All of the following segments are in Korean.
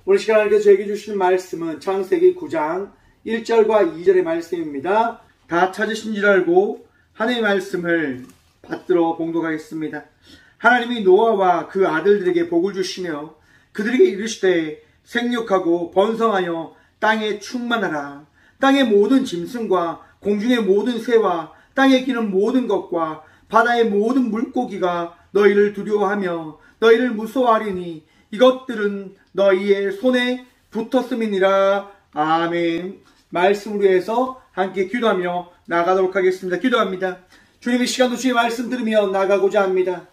오늘 시간 하나님께서 저에게 주시는 말씀은 창세기 9장 1절과 2절의 말씀입니다. 다 찾으신 줄 알고 하나님의 말씀을 받들어 봉독하겠습니다. 하나님이 노아와 그 아들들에게 복을 주시며 그들에게 이르시되 생육하고 번성하여 땅에 충만하라. 땅의 모든 짐승과 공중의 모든 새와 땅에 기는 모든 것과 바다의 모든 물고기가 너희를 두려워하며 너희를 무서워하리니 이것들은 너희의 손에 붙었음이니라. 아멘. 말씀으로 해서 함께 기도하며 나가도록 하겠습니다. 기도합니다. 주님, 이 시간도 주의 말씀 들으며 나가고자 합니다.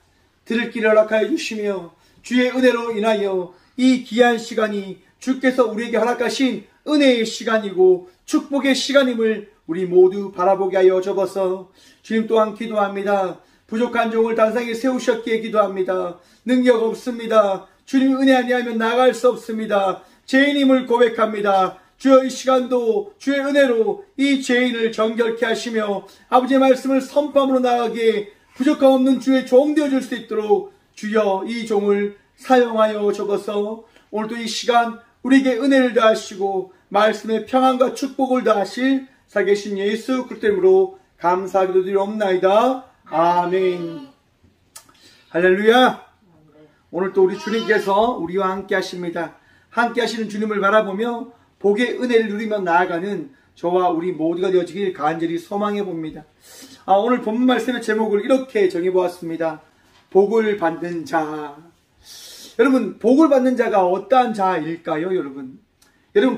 들을 길을 허락하여 주시며 주의 은혜로 인하여 이 귀한 시간이 주께서 우리에게 허락하신 은혜의 시간이고 축복의 시간임을 우리 모두 바라보게 하여 접어서 주님 또한 기도합니다. 부족한 종을 단상에 세우셨기에 기도합니다. 능력 없습니다. 주님 은혜 아니하면 나갈 수 없습니다. 죄인임을 고백합니다. 주여, 이 시간도 주의 은혜로 이 죄인을 정결케 하시며 아버지의 말씀을 선포함으로 나가게 부족함 없는 주의 종 되어줄 수 있도록 주여 이 종을 사용하여 접어서 오늘도 이 시간 우리에게 은혜를 더하시고 말씀의 평안과 축복을 더하실 살계신 예수 그리스도 이름으로 감사하기도 드리옵나이다. 아멘. 할렐루야. 오늘 또 우리 주님께서 우리와 함께 하십니다. 함께 하시는 주님을 바라보며 복의 은혜를 누리며 나아가는 저와 우리 모두가 되어지길 간절히 소망해 봅니다. 오늘 본문 말씀의 제목을 이렇게 정해보았습니다. 복을 받는 자. 여러분, 복을 받는 자가 어떠한 자일까요? 여러분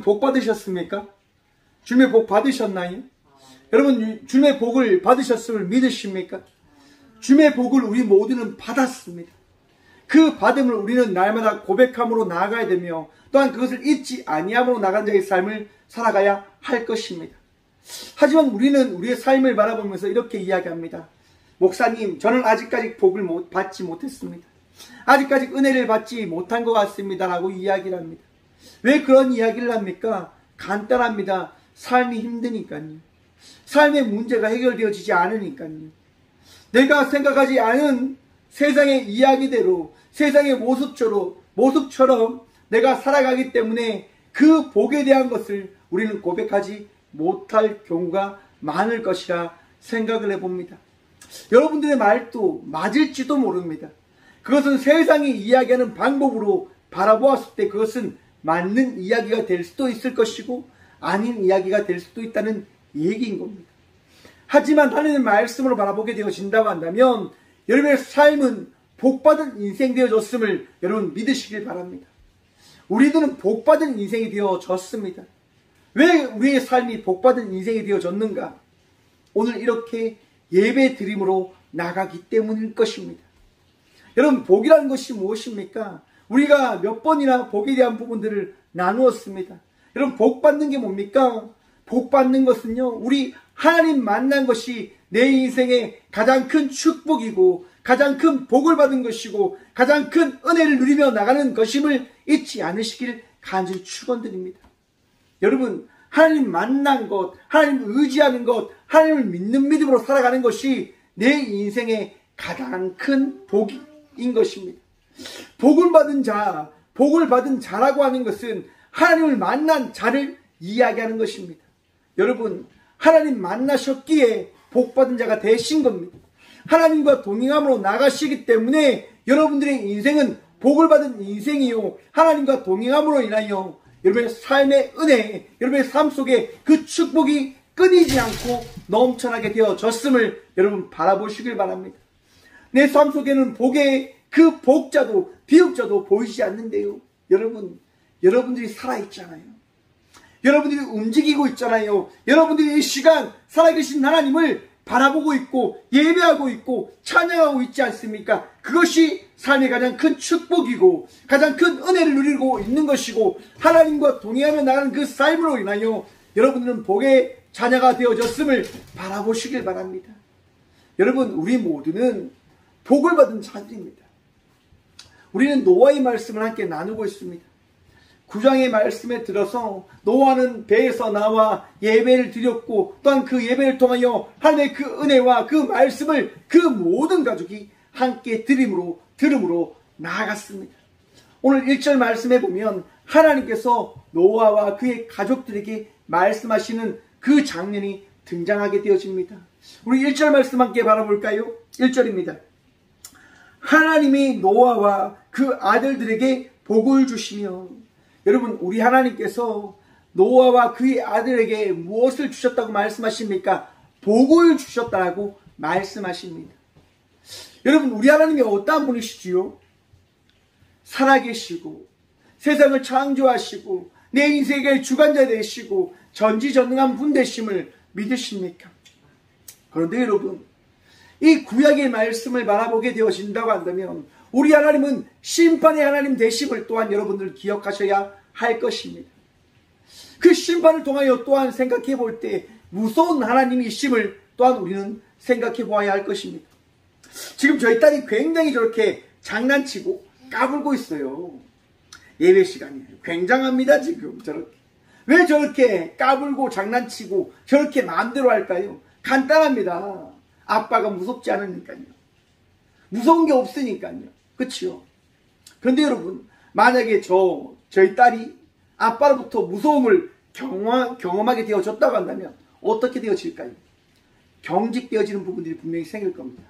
복 받으셨습니까? 주님의 복 받으셨나요? 여러분, 주님의 복을 받으셨음을 믿으십니까? 주님의 복을 우리 모두는 받았습니다. 그 받음을 우리는 날마다 고백함으로 나아가야 되며 또한 그것을 잊지 아니함으로 나간 자의 삶을 살아가야 할 것입니다. 하지만 우리는 우리의 삶을 바라보면서 이렇게 이야기합니다. 목사님, 저는 아직까지 복을 받지 못했습니다. 아직까지 은혜를 받지 못한 것 같습니다 라고 이야기를 합니다. 왜 그런 이야기를 합니까? 간단합니다. 삶이 힘드니까요. 삶의 문제가 해결되어지지 않으니까요. 내가 생각하지 않은 세상의 이야기대로 세상의 모습처럼 내가 살아가기 때문에 그 복에 대한 것을 우리는 고백하지 못할 경우가 많을 것이라 생각을 해봅니다. 여러분들의 말도 맞을지도 모릅니다. 그것은 세상이 이야기하는 방법으로 바라보았을 때 그것은 맞는 이야기가 될 수도 있을 것이고 아닌 이야기가 될 수도 있다는 얘기인 겁니다. 하지만 하나님의 말씀으로 바라보게 되어진다고 한다면 여러분의 삶은 복받은 인생 되어졌음을 여러분 믿으시길 바랍니다. 우리들은 복받은 인생이 되어졌습니다. 왜 우리의 삶이 복받은 인생이 되어졌는가? 오늘 이렇게 예배 드림으로 나가기 때문일 것입니다. 여러분, 복이라는 것이 무엇입니까? 우리가 몇 번이나 복에 대한 부분들을 나누었습니다. 여러분, 복 받는 게 뭡니까? 복 받는 것은요, 우리 하나님 만난 것이 내 인생의 가장 큰 축복이고 가장 큰 복을 받은 것이고 가장 큰 은혜를 누리며 나가는 것임을 잊지 않으시길 간절히 축원드립니다. 여러분, 하나님 만난 것, 하나님 의지하는 것, 하나님을 믿는 믿음으로 살아가는 것이 내 인생의 가장 큰 복인 것입니다. 복을 받은 자라고 하는 것은 하나님을 만난 자를 이야기하는 것입니다. 여러분, 하나님 만나셨기에 복받은 자가 되신 겁니다. 하나님과 동행함으로 나가시기 때문에 여러분들의 인생은 복을 받은 인생이요, 하나님과 동행함으로 인하여 여러분의 삶의 은혜, 여러분의 삶 속에 그 축복이 끊이지 않고 넘쳐나게 되어졌음을 여러분 바라보시길 바랍니다. 내 삶 속에는 복의 그 복자도 비옥자도 보이지 않는데요, 여러분들이 살아있잖아요. 여러분들이 움직이고 있잖아요. 여러분들이 이 시간 살아계신 하나님을 바라보고 있고 예배하고 있고 찬양하고 있지 않습니까? 그것이 삶의 가장 큰 축복이고 가장 큰 은혜를 누리고 있는 것이고 하나님과 동행하며 나가는 그 삶으로 인하여 여러분들은 복의 자녀가 되어졌음을 바라보시길 바랍니다. 여러분, 우리 모두는 복을 받은 자들입니다. 우리는 노아의 말씀을 함께 나누고 있습니다. 9장의 말씀에 들어서 노아는 배에서 나와 예배를 드렸고 또한 그 예배를 통하여 하나님의 그 은혜와 그 말씀을 그 모든 가족이 함께 들음으로 나아갔습니다. 오늘 1절 말씀에 보면 하나님께서 노아와 그의 가족들에게 말씀하시는 그 장면이 등장하게 되어집니다. 우리 1절 말씀 함께 바라볼까요? 1절입니다. 하나님이 노아와 그 아들들에게 복을 주시며, 여러분, 우리 하나님께서 노아와 그의 아들에게 무엇을 주셨다고 말씀하십니까? 복을 주셨다고 말씀하십니다. 여러분, 우리 하나님이 어떠한 분이시지요? 살아계시고 세상을 창조하시고 내 인생의 주관자 되시고 전지전능한 분 되심을 믿으십니까? 그런데 여러분, 이 구약의 말씀을 바라보게 되어진다고 한다면 우리 하나님은 심판의 하나님 되심을 또한 여러분들 기억하셔야 할 것입니다. 그 심판을 통하여 또한 생각해 볼 때 무서운 하나님이심을 또한 우리는 생각해 보아야 할 것입니다. 지금 저희 딸이 굉장히 저렇게 장난치고 까불고 있어요. 예배 시간이에요. 굉장합니다. 지금 저렇게. 왜 저렇게 까불고 장난치고 저렇게 마음대로 할까요? 간단합니다. 아빠가 무섭지 않으니까요. 무서운 게 없으니까요. 그렇죠? 그런데 여러분, 만약에 저희 딸이 아빠로부터 무서움을 경험하게 되어졌다고 한다면 어떻게 되어질까요? 경직되어지는 부분들이 분명히 생길 겁니다.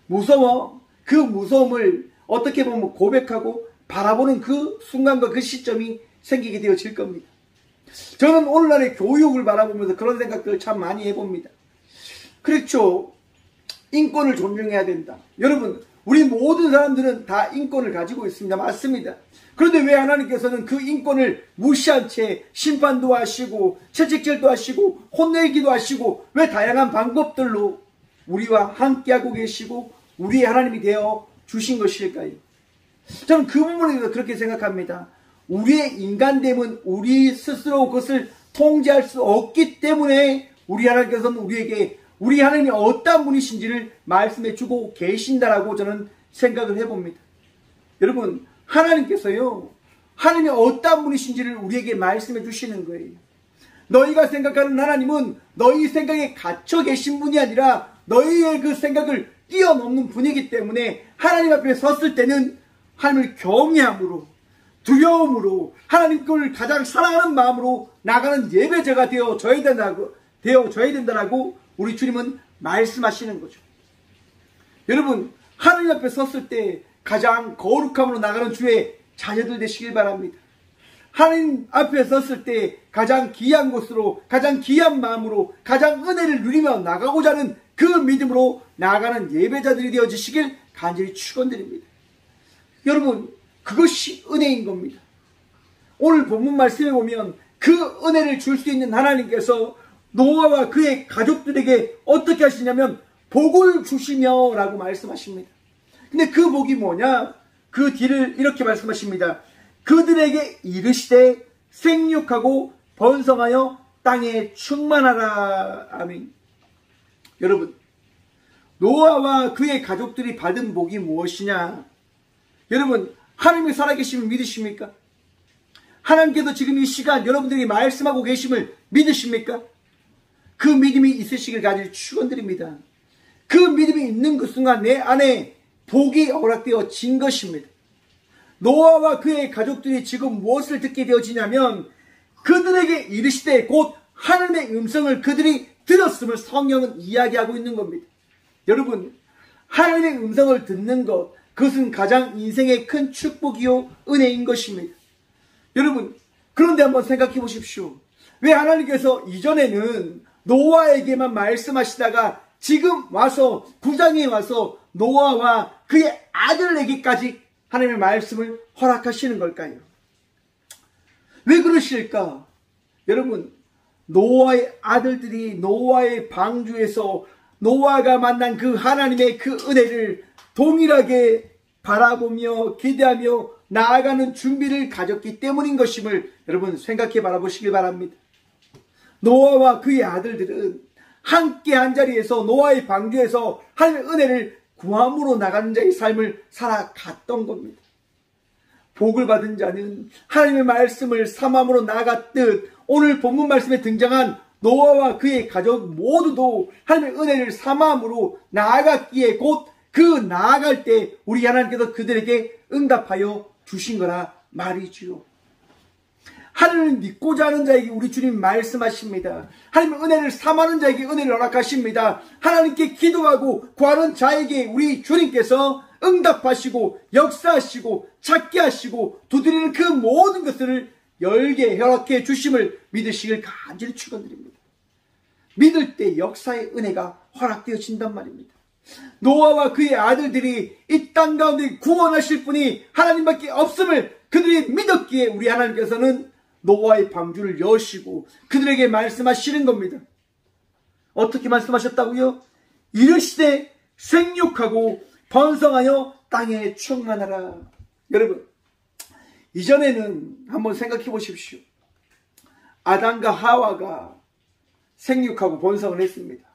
무서워. 그 무서움을 어떻게 보면 고백하고 바라보는 그 순간과 그 시점이 생기게 되어질 겁니다. 저는 오늘날의 교육을 바라보면서 그런 생각들을 참 많이 해봅니다. 그렇죠. 인권을 존중해야 된다. 여러분, 우리 모든 사람들은 다 인권을 가지고 있습니다. 맞습니다. 그런데 왜 하나님께서는 그 인권을 무시한 채 심판도 하시고 채찍질도 하시고 혼내기도 하시고 왜 다양한 방법들로 우리와 함께하고 계시고 우리의 하나님이 되어 주신 것일까요? 저는 그 부분에 대해서 그렇게 생각합니다. 우리의 인간됨은 우리 스스로 그것을 통제할 수 없기 때문에 우리 하나님께서는 우리에게 우리 하나님이 어떠한 분이신지를 말씀해 주고 계신다라고 저는 생각을 해봅니다. 여러분, 하나님께서요, 하나님이 어떠한 분이신지를 우리에게 말씀해 주시는 거예요. 너희가 생각하는 하나님은 너희 생각에 갇혀 계신 분이 아니라 너희의 그 생각을 뛰어넘는 분이기 때문에 하나님 앞에 섰을 때는 하나님을 경외함으로 두려움으로 하나님 걸 가장 사랑하는 마음으로 나가는 예배자가 되어져야 된다라고 우리 주님은 말씀하시는 거죠. 여러분, 하나님 앞에 섰을 때 가장 거룩함으로 나가는 주의 자녀들 되시길 바랍니다. 하나님 앞에 섰을 때 가장 귀한 곳으로, 가장 귀한 마음으로, 가장 은혜를 누리며 나가고자 하는 그 믿음으로 나아가는 예배자들이 되어주시길 간절히 축원드립니다. 여러분, 그것이 은혜인 겁니다. 오늘 본문 말씀에 보면 그 은혜를 줄 수 있는 하나님께서 노아와 그의 가족들에게 어떻게 하시냐면 복을 주시며 라고 말씀하십니다. 근데 그 복이 뭐냐? 그 뒤를 이렇게 말씀하십니다. 그들에게 이르시되 생육하고 번성하여 땅에 충만하라. 아멘. 여러분, 노아와 그의 가족들이 받은 복이 무엇이냐? 여러분, 하나님이 살아계심을 믿으십니까? 하나님께서 지금 이 시간 여러분들이 말씀하고 계심을 믿으십니까? 그 믿음이 있으시길 간절히 축원드립니다. 그 믿음이 있는 그 순간 내 안에 복이 허락되어진 것입니다. 노아와 그의 가족들이 지금 무엇을 듣게 되어지냐면 그들에게 이르시되 곧 하나님의 음성을 그들이 들었음을 성경은 이야기하고 있는 겁니다. 여러분, 하나님의 음성을 듣는 것, 그것은 가장 인생의 큰 축복이요 은혜인 것입니다. 여러분, 그런데 한번 생각해 보십시오. 왜 하나님께서 이전에는 노아에게만 말씀하시다가 지금 와서 9장에 와서 노아와 그의 아들에게까지 하나님의 말씀을 허락하시는 걸까요? 왜 그러실까? 여러분, 노아의 아들들이 노아의 방주에서 노아가 만난 그 하나님의 그 은혜를 동일하게 바라보며 기대하며 나아가는 준비를 가졌기 때문인 것임을 여러분 생각해 바라보시길 바랍니다. 노아와 그의 아들들은 함께 한자리에서 노아의 방주에서 하나님의 은혜를 구함으로 나가는 자의 삶을 살아갔던 겁니다. 복을 받은 자는 하나님의 말씀을 삼함으로 나아갔듯 오늘 본문 말씀에 등장한 노아와 그의 가족 모두도 하나님의 은혜를 삼함으로 나아갔기에 곧 그 나아갈 때 우리 하나님께서 그들에게 응답하여 주신 거라 말이지요. 하나님을 믿고자 하는 자에게 우리 주님 말씀하십니다. 하나님의 은혜를 삼하는 자에게 은혜를 허락하십니다. 하나님께 기도하고 구하는 자에게 우리 주님께서 응답하시고 역사하시고 찾게 하시고 두드리는 그 모든 것을 열게 허락해 주심을 믿으시길 간절히 축원드립니다. 믿을 때 역사의 은혜가 허락되어진단 말입니다. 노아와 그의 아들들이 이 땅 가운데 구원하실 분이 하나님밖에 없음을 그들이 믿었기에 우리 하나님께서는 노아의 방주를 여시고 그들에게 말씀하시는 겁니다. 어떻게 말씀하셨다고요? 이르시되 생육하고 번성하여 땅에 충만하라. 여러분, 이전에는 한번 생각해 보십시오. 아담과 하와가 생육하고 번성을 했습니다.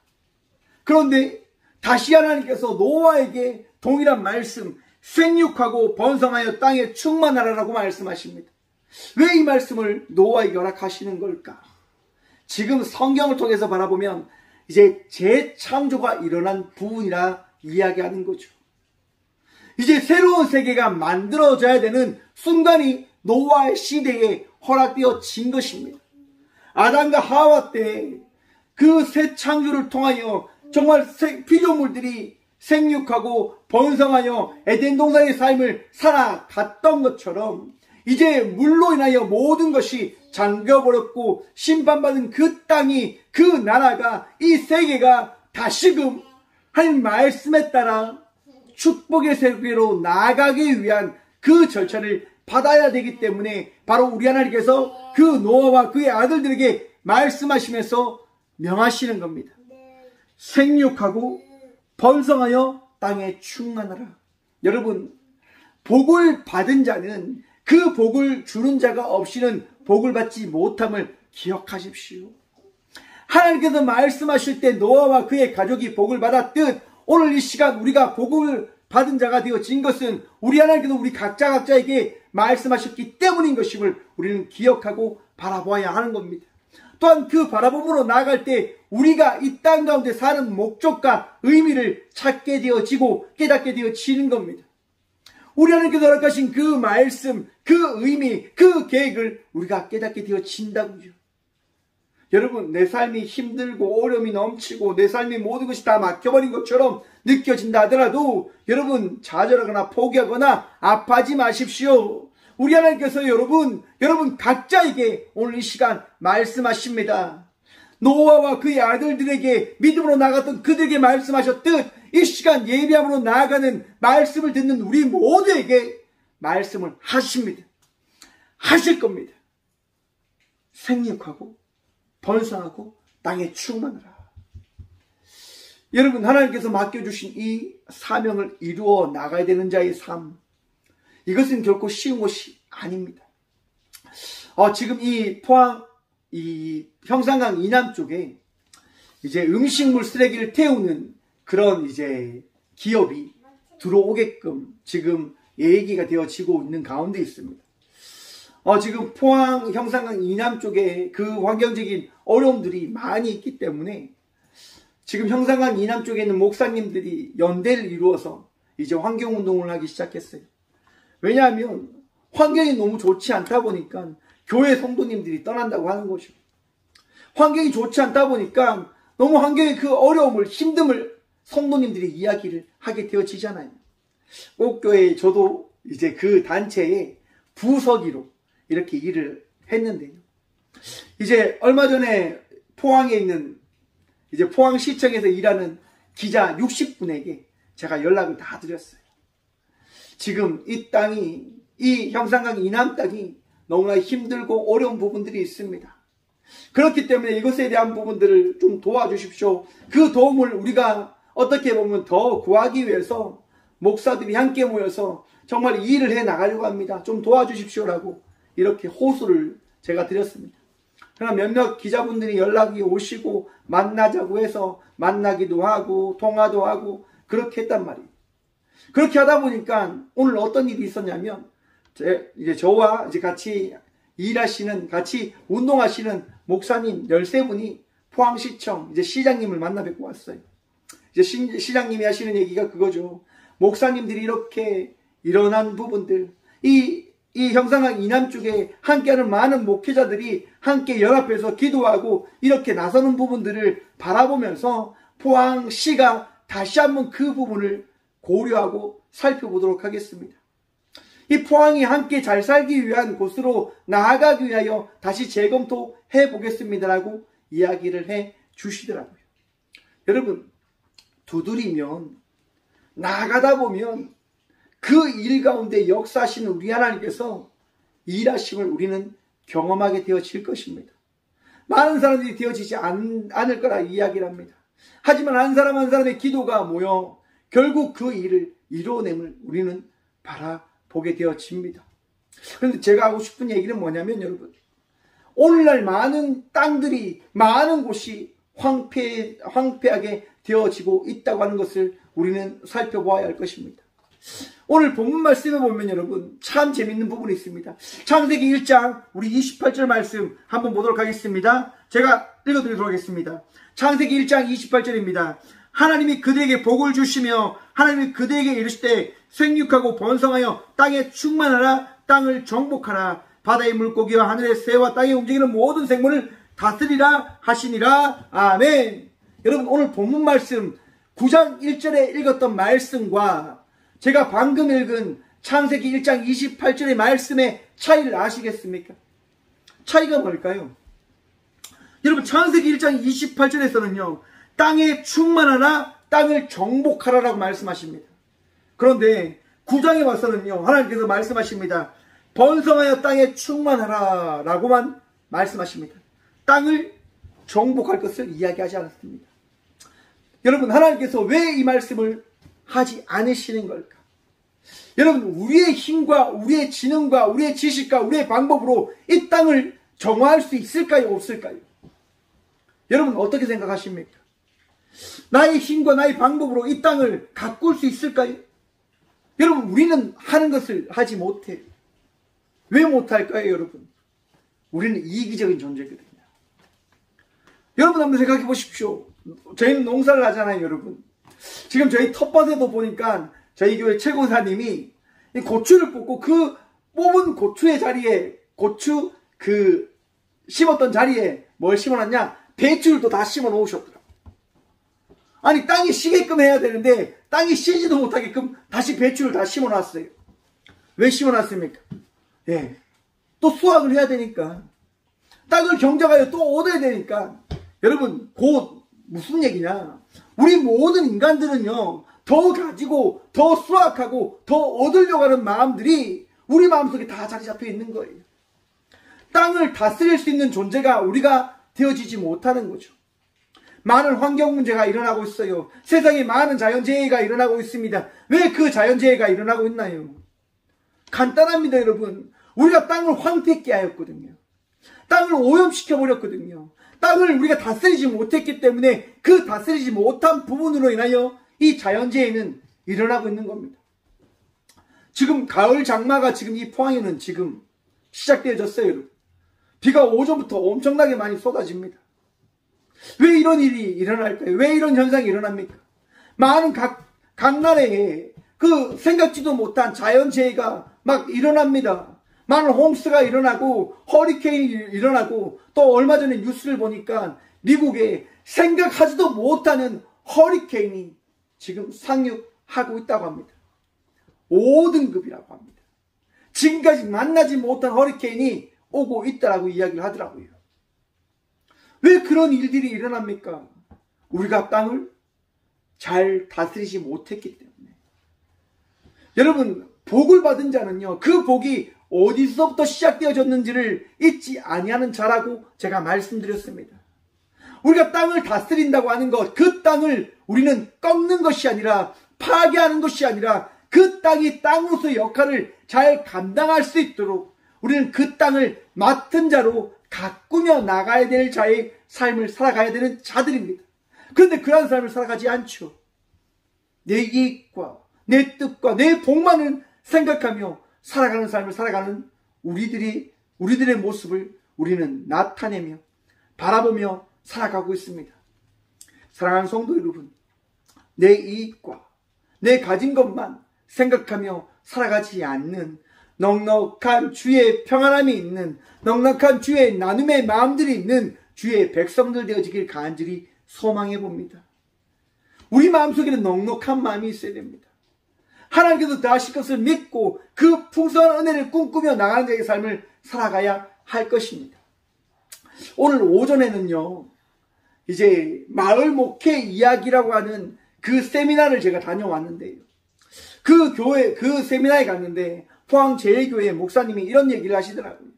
그런데 다시 하나님께서 노아에게 동일한 말씀, 생육하고 번성하여 땅에 충만하라라고 말씀하십니다. 왜 이 말씀을 노아에게 허락하시는 걸까? 지금 성경을 통해서 바라보면 이제 재창조가 일어난 부분이라 이야기하는 거죠. 이제 새로운 세계가 만들어져야 되는 순간이 노아의 시대에 허락되어진 것입니다. 아담과 하와 때 그 새 창조를 통하여 정말 피조물들이 생육하고 번성하여 에덴 동산의 삶을 살아갔던 것처럼 이제 물로 인하여 모든 것이 잠겨버렸고 심판받은 그 땅이, 그 나라가, 이 세계가 다시금 하나님 말씀에 따라 축복의 세계로 나아가기 위한 그 절차를 받아야 되기 때문에 바로 우리 하나님께서 그 노아와 그의 아들들에게 말씀하시면서 명하시는 겁니다. 생육하고 번성하여 땅에 충만하라. 여러분, 복을 받은 자는 그 복을 주는 자가 없이는 복을 받지 못함을 기억하십시오. 하나님께서 말씀하실 때 노아와 그의 가족이 복을 받았듯 오늘 이 시간 우리가 복을 받은 자가 되어진 것은 우리 하나님께서 우리 각자에게 말씀하셨기 때문인 것임을 우리는 기억하고 바라보아야 하는 겁니다. 또한 그 바라봄으로 나아갈 때 우리가 이 땅 가운데 사는 목적과 의미를 찾게 되어지고 깨닫게 되어지는 겁니다. 우리 하나님께서 허락하신 그 말씀, 그 의미, 그 계획을 우리가 깨닫게 되어진다고요. 여러분, 내 삶이 힘들고 어려움이 넘치고 내 삶의 모든 것이 다 막혀버린 것처럼 느껴진다 하더라도 여러분 좌절하거나 포기하거나 아파하지 마십시오. 우리 하나님께서 여러분 각자에게 오늘 이 시간 말씀하십니다. 노아와 그의 아들들에게 믿음으로 나갔던 그들에게 말씀하셨듯 이 시간 예비함으로 나아가는 말씀을 듣는 우리 모두에게 말씀을 하십니다. 하실 겁니다. 생육하고 번성하고 땅에 충만하라. 여러분, 하나님께서 맡겨주신 이 사명을 이루어 나가야 되는 자의 삶, 이것은 결코 쉬운 것이 아닙니다. 지금 이 포항 이 형산강 이남 쪽에 이제 음식물 쓰레기를 태우는 그런 이제 기업이 들어오게끔 지금 얘기가 되어지고 있는 가운데 있습니다. 지금 포항 형산강 이남 쪽에 그 환경적인 어려움들이 많이 있기 때문에 지금 형산강 이남 쪽에 있는 목사님들이 연대를 이루어서 이제 환경운동을 하기 시작했어요. 왜냐하면 환경이 너무 좋지 않다 보니까 교회 성도님들이 떠난다고 하는 거죠. 환경이 좋지 않다 보니까 너무 환경의 그 어려움을, 힘듦을 성도님들이 이야기를 하게 되어지잖아요. 꽃교회에 저도 이제 그 단체의 부서기로 이렇게 일을 했는데요. 이제 얼마 전에 포항에 있는 이제 포항시청에서 일하는 기자 60분에게 제가 연락을 다 드렸어요. 지금 이 땅이, 이 형산강 이남 땅이 너무나 힘들고 어려운 부분들이 있습니다. 그렇기 때문에 이것에 대한 부분들을 좀 도와주십시오. 그 도움을 우리가 어떻게 보면 더 구하기 위해서 목사들이 함께 모여서 정말 이 일을 해 나가려고 합니다. 좀 도와주십시오라고 이렇게 호소를 제가 드렸습니다. 그러나 몇몇 기자분들이 연락이 오시고 만나자고 해서 만나기도 하고 통화도 하고 그렇게 했단 말이에요. 그렇게 하다 보니까 오늘 어떤 일이 있었냐면 이제 저와 이제 같이 일하시는, 같이 운동하시는 목사님 13분이 포항시청 이제 시장님을 만나 뵙고 왔어요. 이제 시장님이 하시는 얘기가 그거죠. 목사님들이 이렇게 일어난 부분들, 이 이 형상학 이남 쪽에 함께하는 많은 목회자들이 함께 연합해서 기도하고 이렇게 나서는 부분들을 바라보면서 포항시가 다시 한번 그 부분을 고려하고 살펴보도록 하겠습니다. 이 포항이 함께 잘 살기 위한 곳으로 나아가기 위하여 다시 재검토해 보겠습니다라고 이야기를 해 주시더라고요. 여러분, 두드리면 나아가다 보면 그 일 가운데 역사하시는 우리 하나님께서 일하심을 우리는 경험하게 되어질 것입니다. 많은 사람들이 되어지지 않을 거라 이야기를 합니다. 하지만 한 사람 한 사람의 기도가 모여 결국 그 일을 이루어냄을 우리는 바라보게 되어집니다. 그런데 제가 하고 싶은 얘기는 뭐냐면 여러분, 오늘날 많은 땅들이, 많은 곳이 황폐하게 되어지고 있다고 하는 것을 우리는 살펴보아야 할 것입니다. 오늘 본문 말씀에 보면 여러분 참 재밌는 부분이 있습니다. 창세기 1장 우리 28절 말씀 한번 보도록 하겠습니다. 제가 읽어드리도록 하겠습니다. 창세기 1장 28절입니다. 하나님이 그들에게 복을 주시며 하나님이 그들에게 이르시되 생육하고 번성하여 땅에 충만하라, 땅을 정복하라, 바다의 물고기와 하늘의 새와 땅에 움직이는 모든 생물을 다스리라 하시니라. 아멘. 여러분, 오늘 본문 말씀 9장 1절에 읽었던 말씀과 제가 방금 읽은 창세기 1장 28절의 말씀의 차이를 아시겠습니까? 차이가 뭘까요? 여러분, 창세기 1장 28절에서는요 땅에 충만하라, 땅을 정복하라라고 말씀하십니다. 그런데 9장에 와서는요 하나님께서 말씀하십니다. 번성하여 땅에 충만하라 라고만 말씀하십니다. 땅을 정복할 것을 이야기하지 않았습니다. 여러분, 하나님께서 왜 이 말씀을 하지 않으시는 걸까? 여러분, 우리의 힘과 우리의 지능과 우리의 지식과 우리의 방법으로 이 땅을 정화할 수 있을까요? 없을까요? 여러분, 어떻게 생각하십니까? 나의 힘과 나의 방법으로 이 땅을 가꿀 수 있을까요? 여러분, 우리는 하는 것을 하지 못해요. 왜 못할까요, 여러분? 우리는 이기적인 존재거든요. 여러분, 한번 생각해 보십시오. 저희는 농사를 하잖아요, 여러분. 지금 저희 텃밭에도 보니까 저희 교회 최고사님이 고추를 뽑고 그 뽑은 고추의 자리에, 고추 심었던 자리에 뭘 심어놨냐? 배추를 또 다 심어 놓으셨더라고요. 아니, 땅이 쉬게끔 해야 되는데 땅이 쉬지도 못하게끔 다시 배추를 다 심어 놨어요. 왜 심어 놨습니까? 예. 또 수확을 해야 되니까. 땅을 경작하여 또 얻어야 되니까. 여러분, 곧 무슨 얘기냐? 우리 모든 인간들은요, 더 가지고, 더 수확하고, 더 얻으려고 하는 마음들이 우리 마음속에 다 자리 잡혀 있는 거예요. 땅을 다스릴 수 있는 존재가 우리가 되어지지 못하는 거죠. 많은 환경 문제가 일어나고 있어요. 세상에 많은 자연재해가 일어나고 있습니다. 왜 그 자연재해가 일어나고 있나요? 간단합니다, 여러분. 우리가 땅을 황폐케 하였거든요. 땅을 오염시켜버렸거든요. 땅을 우리가 다스리지 못했기 때문에 그 다스리지 못한 부분으로 인하여 이 자연재해는 일어나고 있는 겁니다. 지금 가을 장마가 지금 이 포항에는 지금 시작되어졌어요, 여러분. 비가 오전부터 엄청나게 많이 쏟아집니다. 왜 이런 일이 일어날까요? 왜 이런 현상이 일어납니까? 많은 각 나라에 그 생각지도 못한 자연재해가 막 일어납니다. 많은 홈스가 일어나고 허리케인이 일어나고 또 얼마 전에 뉴스를 보니까 미국에 생각하지도 못하는 허리케인이 지금 상륙하고 있다고 합니다. 5등급이라고 합니다. 지금까지 만나지 못한 허리케인이 오고 있다라고 이야기를 하더라고요. 왜 그런 일들이 일어납니까? 우리가 땅을 잘 다스리지 못했기 때문에. 여러분, 복을 받은 자는요, 그 복이 어디서부터 시작되어졌는지를 잊지 아니하는 자라고 제가 말씀드렸습니다. 우리가 땅을 다스린다고 하는 것, 그 땅을 우리는 꺾는 것이 아니라, 파괴하는 것이 아니라, 그 땅이 땅으로서 역할을 잘 감당할 수 있도록 우리는 그 땅을 맡은 자로 가꾸며 나가야 될 자의 삶을 살아가야 되는 자들입니다. 그런데 그런 삶을 살아가지 않죠. 내 이익과 내 뜻과 내 복만을 생각하며 살아가는 삶을 살아가는 우리들의 모습을 우리는 나타내며 바라보며 살아가고 있습니다. 사랑하는 성도 여러분, 내 이익과 내 가진 것만 생각하며 살아가지 않는 넉넉한 주의 평안함이 있는, 넉넉한 주의 나눔의 마음들이 있는 주의 백성들 되어지길 간절히 소망해 봅니다. 우리 마음속에는 넉넉한 마음이 있어야 됩니다. 하나님께서 다 하실 것을 믿고 그 풍성한 은혜를 꿈꾸며 나가는 자의 삶을 살아가야 할 것입니다. 오늘 오전에는요, 이제 마을 목회 이야기라고 하는 그 세미나를 제가 다녀왔는데요. 그 세미나에 갔는데 포항제일교회 목사님이 이런 얘기를 하시더라고요.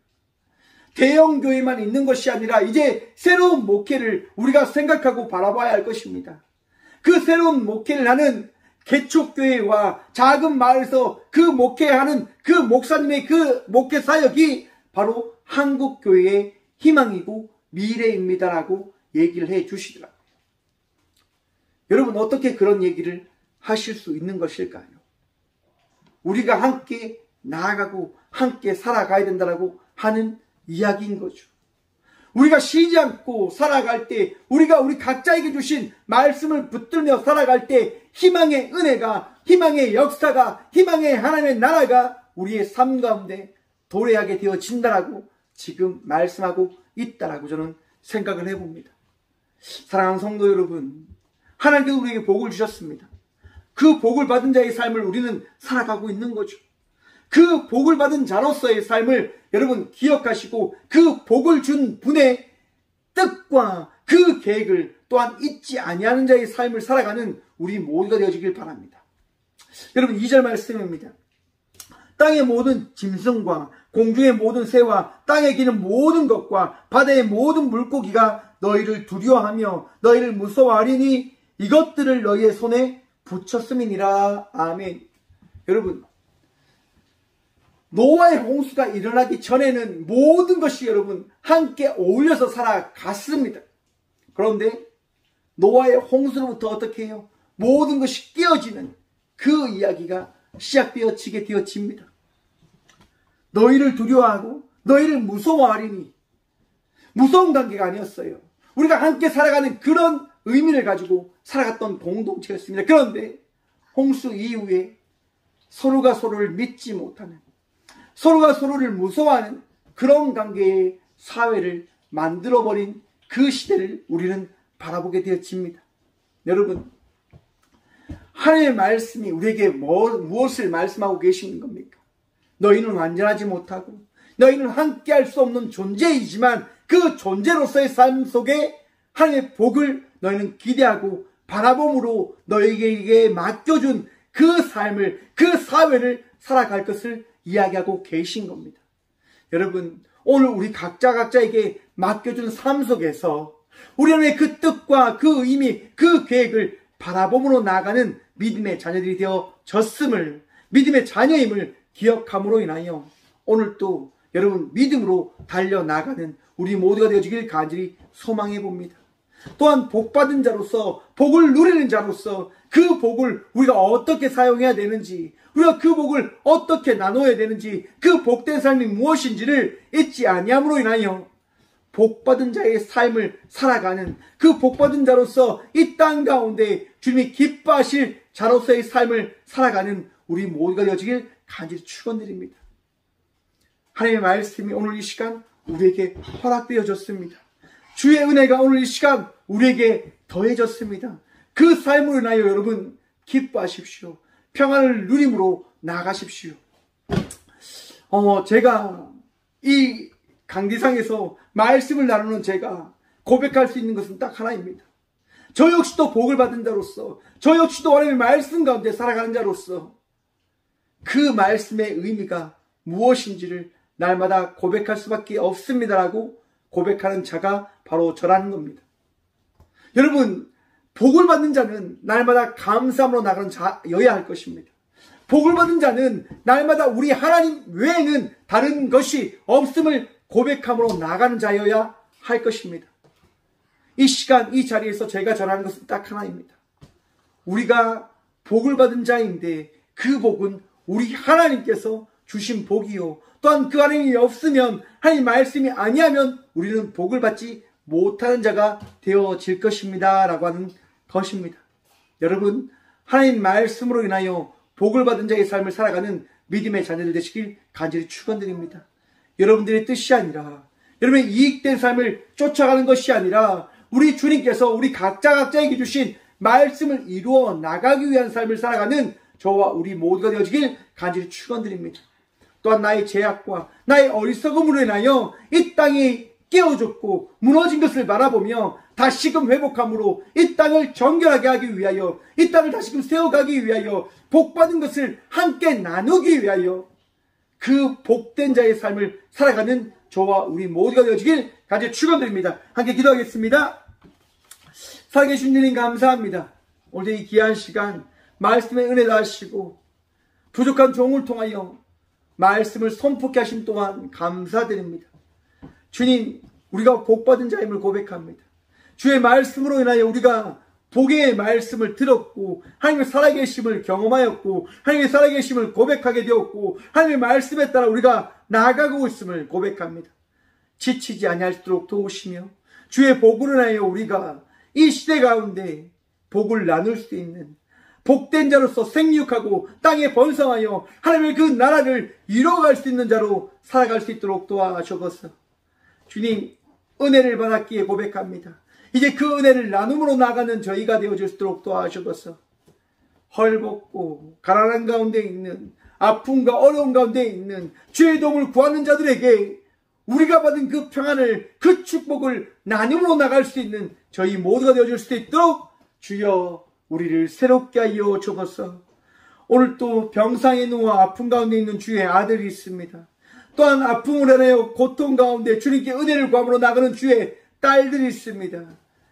대형 교회만 있는 것이 아니라 이제 새로운 목회를 우리가 생각하고 바라봐야 할 것입니다. 그 새로운 목회를 하는 개척교회와 작은 마을에서 그 목회하는 그 목사님의 그 목회 사역이 바로 한국교회의 희망이고 미래입니다라고 얘기를 해 주시더라고요. 여러분, 어떻게 그런 얘기를 하실 수 있는 것일까요? 우리가 함께 나아가고 함께 살아가야 된다고 하는 이야기인 거죠. 우리가 쉬지 않고 살아갈 때, 우리가 우리 각자에게 주신 말씀을 붙들며 살아갈 때 희망의 은혜가, 희망의 역사가, 희망의 하나님의 나라가 우리의 삶 가운데 도래하게 되어진다라고 지금 말씀하고 있다라고 저는 생각을 해봅니다. 사랑하는 성도 여러분, 하나님께서 우리에게 복을 주셨습니다. 그 복을 받은 자의 삶을 우리는 살아가고 있는 거죠. 그 복을 받은 자로서의 삶을 여러분 기억하시고 그 복을 준 분의 뜻과 그 계획을 또한 잊지 아니하는 자의 삶을 살아가는 우리 모두가 되어지길 바랍니다. 여러분, 2절 말씀입니다. 땅의 모든 짐승과 공중의 모든 새와 땅에 기는 모든 것과 바다의 모든 물고기가 너희를 두려워하며 너희를 무서워하리니 이것들을 너희의 손에 붙였음이니라. 아멘. 여러분, 노아의 홍수가 일어나기 전에는 모든 것이 여러분 함께 어울려서 살아갔습니다. 그런데 노아의 홍수로부터 어떻게 해요? 모든 것이 깨어지는 그 이야기가 시작되어지게 되어집니다. 너희를 두려워하고 너희를 무서워하리니, 무서운 관계가 아니었어요. 우리가 함께 살아가는 그런 의미를 가지고 살아갔던 공동체였습니다. 그런데 홍수 이후에 서로가 서로를 믿지 못하는, 서로가 서로를 무서워하는 그런 관계의 사회를 만들어버린 그 시대를 우리는 바라보게 되어집니다. 여러분, 하나님의 말씀이 우리에게 무엇을 말씀하고 계시는 겁니까? 너희는 완전하지 못하고 너희는 함께할 수 없는 존재이지만 그 존재로서의 삶 속에 하나님의 복을 너희는 기대하고 바라봄으로 너희에게 맡겨준 그 삶을, 그 사회를 살아갈 것을 이야기하고 계신 겁니다. 여러분, 오늘 우리 각자에게 맡겨준 삶 속에서 우리는 그 뜻과 그 의미, 그 계획을 바라봄으로 나아가는 믿음의 자녀들이 되어졌음을, 믿음의 자녀임을 기억함으로 인하여 오늘도 여러분 믿음으로 달려나가는 우리 모두가 되어지길 간절히 소망해 봅니다. 또한 복받은 자로서, 복을 누리는 자로서 그 복을 우리가 어떻게 사용해야 되는지, 우리가 그 복을 어떻게 나눠야 되는지, 그 복된 삶이 무엇인지를 잊지 아니함으로 인하여 복받은 자의 삶을 살아가는, 그 복받은 자로서 이 땅 가운데 주님이 기뻐하실 자로서의 삶을 살아가는 우리 모두가 되어지길 간절히 축원드립니다. 하나님의 말씀이 오늘 이 시간 우리에게 허락되어졌습니다. 주의 은혜가 오늘 이 시간 우리에게 더해졌습니다. 그 삶으로 인하여 여러분 기뻐하십시오. 평안을 누림으로 나아가십시오. 제가 이 강대상에서 말씀을 나누는 제가 고백할 수 있는 것은 딱 하나입니다. 저 역시도 복을 받은 자로서, 저 역시도 하나님의 말씀 가운데 살아가는 자로서 그 말씀의 의미가 무엇인지를 날마다 고백할 수밖에 없습니다라고 고백하는 자가 바로 저라는 겁니다. 여러분, 복을 받는 자는 날마다 감사함으로 나가는 자여야 할 것입니다. 복을 받은 자는 날마다 우리 하나님 외에는 다른 것이 없음을 고백함으로 나가는 자여야 할 것입니다. 이 시간 이 자리에서 제가 전하는 것은 딱 하나입니다. 우리가 복을 받은 자인데 그 복은 우리 하나님께서 주신 복이요, 또한 그 하나님이 없으면, 하나님 말씀이 아니하면 우리는 복을 받지 못하는 자가 되어질 것입니다 라고 하는 것입니다. 여러분, 하나님 말씀으로 인하여 복을 받은 자의 삶을 살아가는 믿음의 자녀들 되시길 간절히 축원드립니다. 여러분들의 뜻이 아니라, 여러분의 이익된 삶을 쫓아가는 것이 아니라 우리 주님께서 우리 각자에게 주신 말씀을 이루어 나가기 위한 삶을 살아가는 저와 우리 모두가 되어지길 간절히 축원드립니다. 또한 나의 죄악과 나의 어리석음으로 인하여 이 땅이 깨어졌고 무너진 것을 바라보며 다시금 회복함으로 이 땅을 정결하게 하기 위하여, 이 땅을 다시금 세워가기 위하여, 복받은 것을 함께 나누기 위하여 그 복된 자의 삶을 살아가는 저와 우리 모두가 되어지길 간절히 축원드립니다. 함께 기도하겠습니다. 살아계신 주님 감사합니다. 오늘 이 귀한 시간 말씀의 은혜 다하시고 부족한 종을 통하여 말씀을 선포케 하신 동안 감사드립니다. 주님, 우리가 복받은 자임을 고백합니다. 주의 말씀으로 인하여 우리가 복의 말씀을 들었고 하나님의 살아계심을 경험하였고 하나님의 살아계심을 고백하게 되었고 하나님의 말씀에 따라 우리가 나아가고 있음을 고백합니다. 지치지 아니할수록 도우시며 주의 복으로 인하여 우리가 이 시대 가운데 복을 나눌 수 있는 복된 자로서 생육하고 땅에 번성하여 하나님의 그 나라를 이뤄갈 수 있는 자로 살아갈 수 있도록 도와주옵소서. 주님, 은혜를 받았기에 고백합니다. 이제 그 은혜를 나눔으로 나가는 저희가 되어줄 수 있도록 도와주옵소서. 헐벗고 가난한 가운데 있는, 아픔과 어려움 가운데 있는 주의 도움을 구하는 자들에게 우리가 받은 그 평안을, 그 축복을 나눔으로 나갈 수 있는 저희 모두가 되어줄 수 있도록 주여 우리를 새롭게 하여 주옵소서. 오늘 또 병상에 누워 아픔 가운데 있는 주의 아들이 있습니다. 또한 아픔을 인하여 고통 가운데 주님께 은혜를 구함으로 나가는 주의 딸들이 있습니다.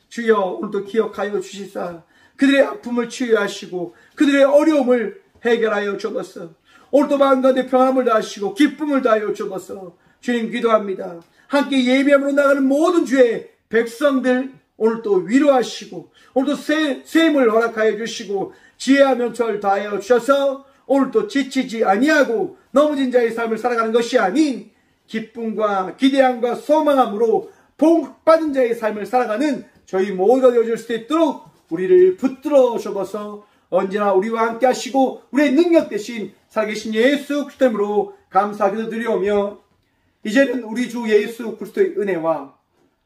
주여 오늘도 기억하여 주시사 그들의 아픔을 치유하시고 그들의 어려움을 해결하여 주옵소서. 오늘도 마음 가운데 평안함을 다하시고 기쁨을 다하여 주옵소서. 주님 기도합니다. 함께 예배함으로 나가는 모든 주의 백성들 오늘도 위로하시고 오늘도 셈을 허락하여 주시고 지혜와 명철 다하여 주셔서 오늘도 지치지 아니하고 넘어진 자의 삶을 살아가는 것이 아닌 기쁨과 기대함과 소망함으로 복받은 자의 삶을 살아가는 저희 모두가 되어줄 수 있도록 우리를 붙들어 주셔서 언제나 우리와 함께 하시고 우리의 능력 대신 살아계신 예수 그리스도 이름으로 감사하기도 드리오며, 이제는 우리 주 예수 그리스도의 은혜와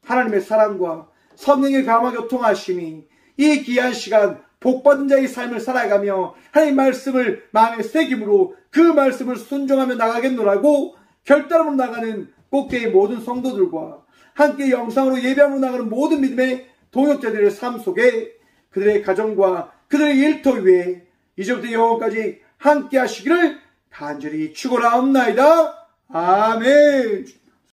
하나님의 사랑과 성령의 감화 교통하심이 이 귀한 시간 복받은 자의 삶을 살아가며 하나님의 말씀을 마음에 새김으로 그 말씀을 순종하며 나가겠노라고 결단으로 나가는 꽃게의 모든 성도들과 함께 영상으로 예배하며 나가는 모든 믿음의 동역자들의 삶 속에 그들의 가정과 그들의 일터 위에 이제부터 영원까지 함께 하시기를 간절히 축원하옵나이다. 아멘.